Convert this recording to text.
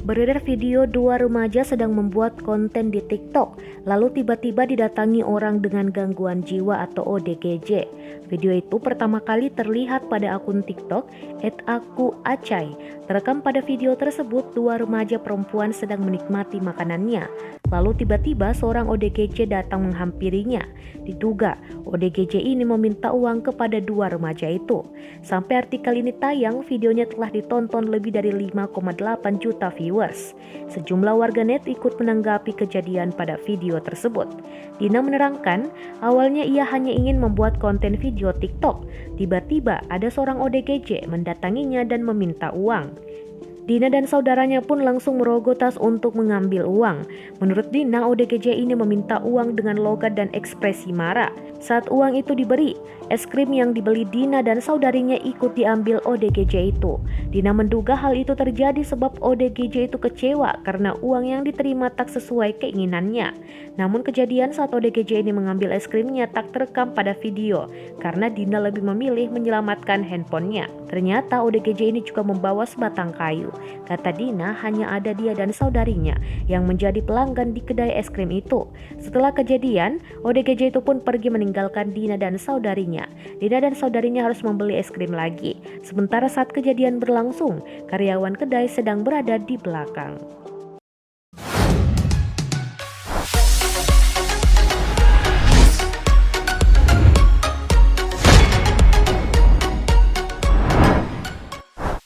Beredar video dua remaja sedang membuat konten di TikTok, lalu tiba-tiba didatangi orang dengan gangguan jiwa atau ODGJ. Video itu pertama kali terlihat pada akun TikTok @akuacai. Terekam pada video tersebut, dua remaja perempuan sedang menikmati makanannya. Lalu tiba-tiba seorang ODGJ datang menghampirinya. Diduga ODGJ ini meminta uang kepada dua remaja itu. Sampai artikel ini tayang, videonya telah ditonton lebih dari 5,8 juta viewers. Sejumlah warganet ikut menanggapi kejadian pada video tersebut. Dina menerangkan, awalnya ia hanya ingin membuat konten video TikTok. Tiba-tiba ada seorang ODGJ mendatanginya dan meminta uang. Dina dan saudaranya pun langsung merogoh tas untuk mengambil uang. Menurut Dina, ODGJ ini meminta uang dengan logat dan ekspresi marah. Saat uang itu diberi, es krim yang dibeli Dina dan saudarinya ikut diambil ODGJ itu. Dina menduga hal itu terjadi sebab ODGJ itu kecewa karena uang yang diterima tak sesuai keinginannya. Namun kejadian saat ODGJ ini mengambil es krimnya tak terekam pada video karena Dina lebih memilih menyelamatkan handphonenya. Ternyata ODGJ ini juga membawa sebatang kayu. Kata Dina, hanya ada dia dan saudarinya yang menjadi pelanggan di kedai es krim itu. Setelah kejadian, ODGJ itu pun pergi meninggalkan Dina dan saudarinya. Dina dan saudarinya harus membeli es krim lagi. Sementara saat kejadian berlangsung, karyawan kedai sedang berada di belakang.